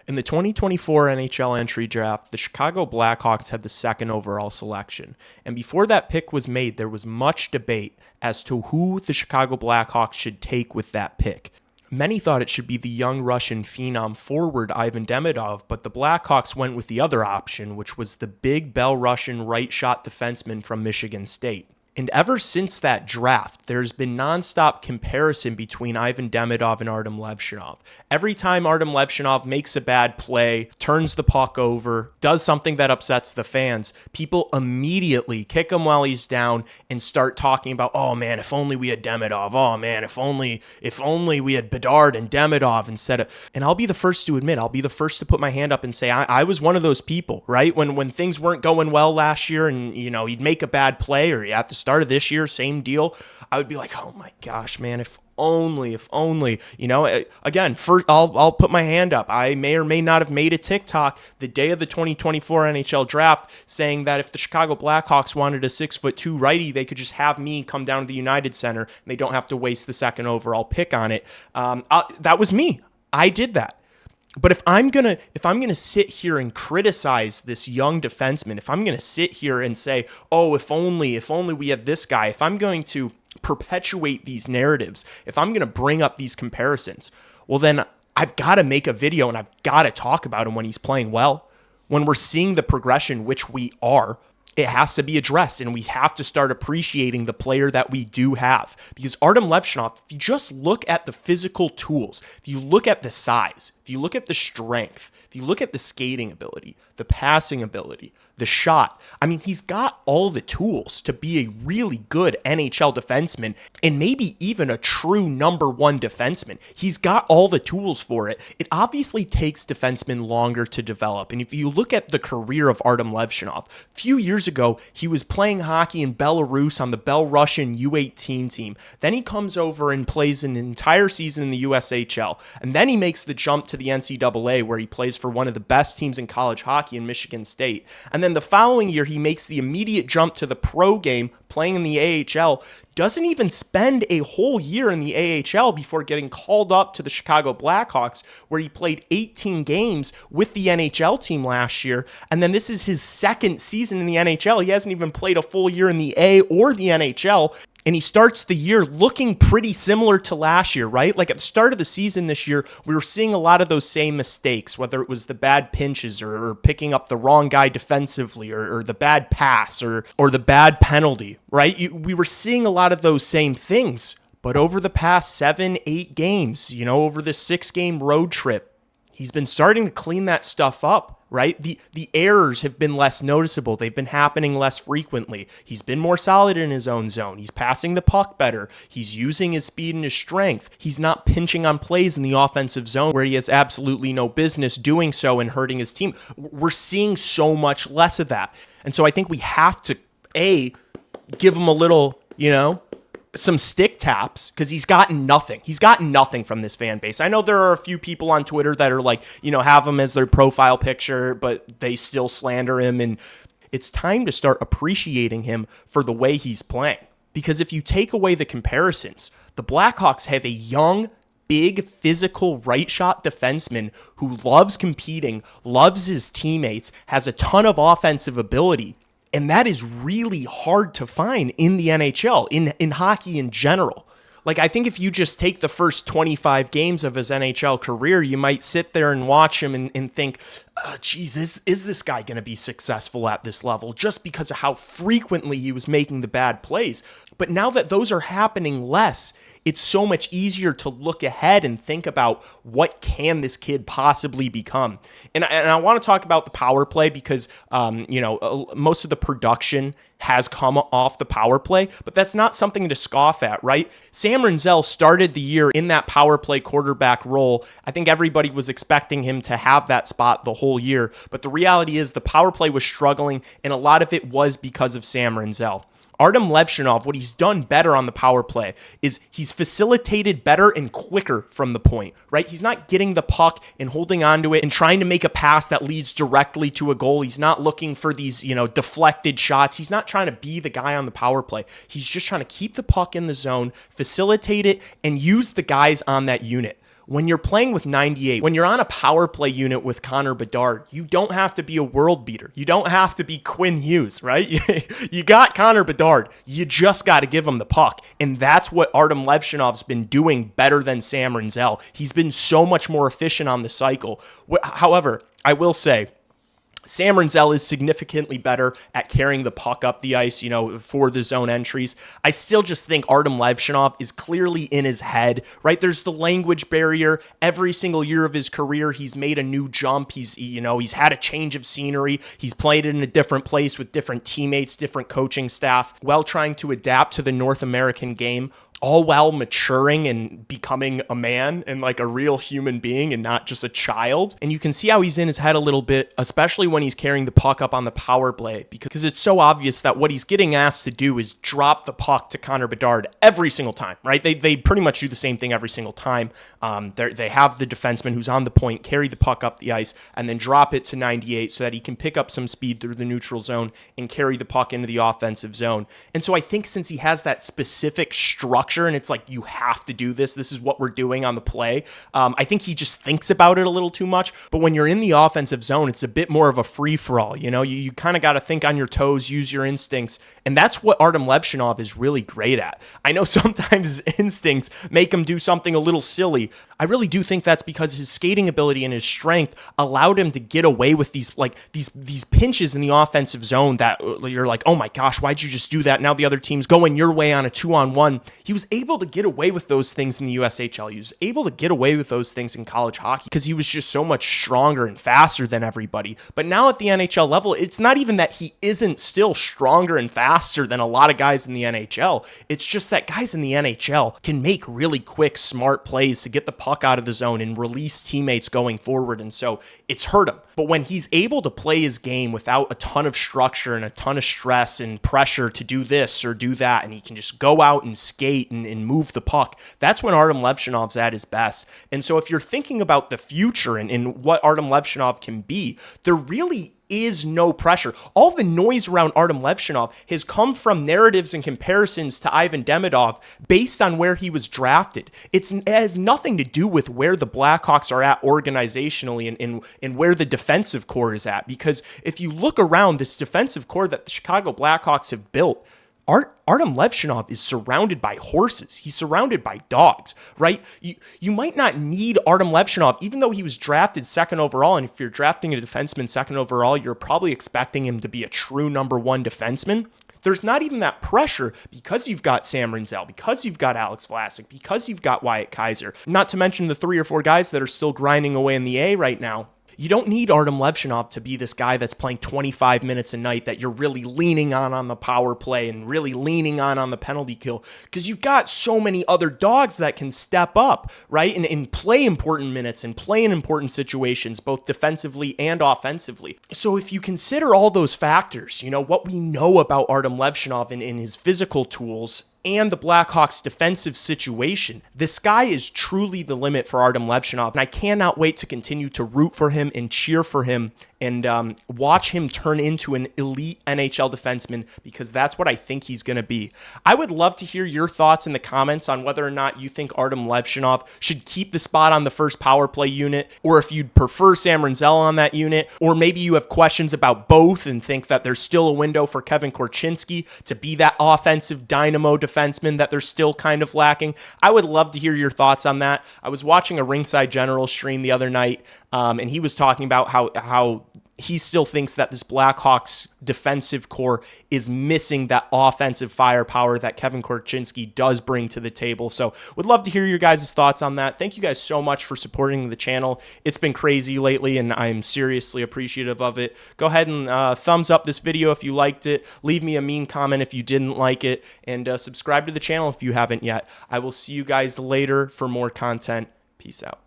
In the 2024 NHL entry draft, the Chicago Blackhawks had the second overall selection. And before that pick was made, there was much debate as to who the Chicago Blackhawks should take with that pick. Many thought it should be the young Russian phenom forward Ivan Demidov, but the Blackhawks went with the other option, which was the big Belarusian right-shot defenseman from Michigan State. And ever since that draft, there's been nonstop comparison between Ivan Demidov and Artyom Levshunov. Every time Artyom Levshunov makes a bad play, turns the puck over, does something that upsets the fans, people immediately kick him while he's down and start talking about, oh man, if only we had Demidov. Oh man, if only we had Bedard and Demidov instead of. And I'll be the first to admit, I'll be the first to put my hand up and say I was one of those people, right? When things weren't going well last year, and he'd make a bad play, or at the start of this year, same deal, I would be like, oh my gosh, man, if only, again, first, I'll put my hand up. I may or may not have made a TikTok the day of the 2024 NHL draft saying that if the Chicago Blackhawks wanted a 6'2" righty, they could just have me come down to the United Center and they don't have to waste the second overall pick on it. That was me. I did that. But if I'm gonna sit here and criticize this young defenseman, if I'm gonna sit here and say, oh, if only we had this guy, if I'm going to perpetuate these narratives, if I'm gonna bring up these comparisons, well then I've got to make a video and I've got to talk about him when he's playing well. When we're seeing the progression, which we are, it has to be addressed, and we have to start appreciating the player that we do have. Because Artyom Levshunov, if you just look at the physical tools, if you look at the size, if you look at the strength, if you look at the skating ability, the passing ability, the shot, I mean, he's got all the tools to be a really good NHL defenseman and maybe even a true number one defenseman. He's got all the tools for it. It obviously takes defensemen longer to develop. And if you look at the career of Artyom Levshunov, a few years ago, he was playing hockey in Belarus on the Belarusian U18 team. Then he comes over and plays an entire season in the USHL. And then he makes the jump to the NCAA, where he plays for one of the best teams in college hockey in Michigan State. And then the following year, he makes the immediate jump to the pro game, playing in the AHL, doesn't even spend a whole year in the AHL before getting called up to the Chicago Blackhawks, where he played 18 games with the NHL team last year. And then this is his second season in the NHL. He hasn't even played a full year in the A or the NHL. And he starts the year looking pretty similar to last year, right? Like at the start of the season this year, we were seeing a lot of those same mistakes, whether it was the bad pinches or picking up the wrong guy defensively or the bad pass or the bad penalty, right? We were seeing a lot of those same things. But over the past 7-8 games, over this 6-game road trip, he's been starting to clean that stuff up. Right? The errors have been less noticeable. They've been happening less frequently. He's been more solid in his own zone. He's passing the puck better. He's using his speed and his strength. He's not pinching on plays in the offensive zone where he has absolutely no business doing so and hurting his team. We're seeing so much less of that. And so I think we have to, give him a little, some stick taps, because he's gotten nothing. He's gotten nothing from this fan base. I know there are a few people on Twitter that are like, have him as their profile picture, but they still slander him. And it's time to start appreciating him for the way he's playing. Because if you take away the comparisons, the Blackhawks have a young, big, physical right shot defenseman who loves competing, loves his teammates, has a ton of offensive ability. And that is really hard to find in the NHL, in hockey in general. Like, I think if you just take the first 25 games of his NHL career, you might sit there and watch him and think, is this guy going to be successful at this level? Just because of how frequently he was making the bad plays. But now that those are happening less, it's so much easier to look ahead and think about what can this kid possibly become. And I want to talk about the power play because, most of the production has come off the power play, but that's not something to scoff at, right? Sam Rinzel started the year in that power play quarterback role. I think everybody was expecting him to have that spot the whole year, but the reality is the power play was struggling, and a lot of it was because of Sam Rinzel. Artyom Levshunov, what he's done better on the power play is he's facilitated better and quicker from the point, right? He's not getting the puck and holding onto it and trying to make a pass that leads directly to a goal. He's not looking for these, deflected shots. He's not trying to be the guy on the power play. He's just trying to keep the puck in the zone, facilitate it, and use the guys on that unit. when you're playing with 98, when you're on a power play unit with Connor Bedard, you don't have to be a world beater. You don't have to be Quinn Hughes, right? You got Connor Bedard. You just got to give him the puck. And that's what Artyom Levshunov's been doing better than Sam Rinzel. He's been so much more efficient on the cycle. However, I will say, Sam Rinzel is significantly better at carrying the puck up the ice, for the zone entries. I still just think Artyom Levshunov is clearly in his head, right? There's the language barrier. Every single year of his career, he's made a new jump. He's had a change of scenery. He's played in a different place with different teammates, different coaching staff, while trying to adapt to the North American game, all while maturing and becoming a man and like a real human being and not just a child. And you can see how he's in his head a little bit, especially when he's carrying the puck up on the power play, because it's so obvious that what he's getting asked to do is drop the puck to Connor Bedard every single time, right? They pretty much do the same thing every single time. They have the defenseman who's on the point carry the puck up the ice and then drop it to 98 so that he can pick up some speed through the neutral zone and carry the puck into the offensive zone. And so I think since he has that specific structure, and it's like, you have to do this. This is what we're doing on the play. I think he just thinks about it a little too much. But when you're in the offensive zone, it's a bit more of a free-for-all. You kind of got to think on your toes, use your instincts. And that's what Artyom Levshunov is really great at. I know sometimes his instincts make him do something a little silly. I really do think that's because his skating ability and his strength allowed him to get away with these pinches in the offensive zone that you're like, oh my gosh, why'd you just do that? Now the other team's going your way on a 2-on-1. He was able to get away with those things in the USHL. He was able to get away with those things in college hockey because he was just so much stronger and faster than everybody. But now at the NHL level, it's not even that he isn't still stronger and faster than a lot of guys in the NHL. It's just that guys in the NHL can make really quick, smart plays to get the puck out of the zone and release teammates going forward. And so it's hurt him. But when he's able to play his game without a ton of structure and a ton of stress and pressure to do this or do that, and he can just go out and skate and move the puck, that's when Artyom Levshunov's at his best. And so if you're thinking about the future and what Artyom Levshunov can be, there really is no pressure. All the noise around Artyom Levshunov has come from narratives and comparisons to Ivan Demidov based on where he was drafted. It has nothing to do with where the Blackhawks are at organizationally and where the defensive core is at. Because if you look around this defensive core that the Chicago Blackhawks have built, Artyom Levshunov is surrounded by horses. He's surrounded by dogs, right? You might not need Artyom Levshunov, even though he was drafted second overall. And if you're drafting a defenseman second overall, you're probably expecting him to be a true number one defenseman. There's not even that pressure because you've got Sam Rinzel, because you've got Alex Vlasic, because you've got Wyatt Kaiser, not to mention the 3 or 4 guys that are still grinding away in the A right now. You don't need Artyom Levshunov to be this guy that's playing 25 minutes a night that you're really leaning on the power play and really leaning on the penalty kill, because you've got so many other dogs that can step up, right, and play important minutes and play in important situations, both defensively and offensively. So if you consider all those factors, what we know about Artyom Levshunov in his physical tools and the Blackhawks' defensive situation, the sky is truly the limit for Artyom Levshunov, and I cannot wait to continue to root for him and cheer for him and watch him turn into an elite NHL defenseman, because that's what I think he's going to be. I would love to hear your thoughts in the comments on whether or not you think Artyom Levshunov should keep the spot on the first power play unit, or if you'd prefer Sam Rinzel on that unit, or maybe you have questions about both and think that there's still a window for Kevin Korchinski to be that offensive dynamo defenseman that they're still kind of lacking. I would love to hear your thoughts on that. I was watching a Ringside General stream the other night, and he was talking about how he still thinks that this Blackhawks defensive core is missing that offensive firepower that Kevin Korchinski does bring to the table. So would love to hear your guys' thoughts on that. Thank you guys so much for supporting the channel. It's been crazy lately, and I'm seriously appreciative of it. Go ahead and thumbs up this video if you liked it. Leave me a mean comment if you didn't like it, and subscribe to the channel if you haven't yet. I will see you guys later for more content. Peace out.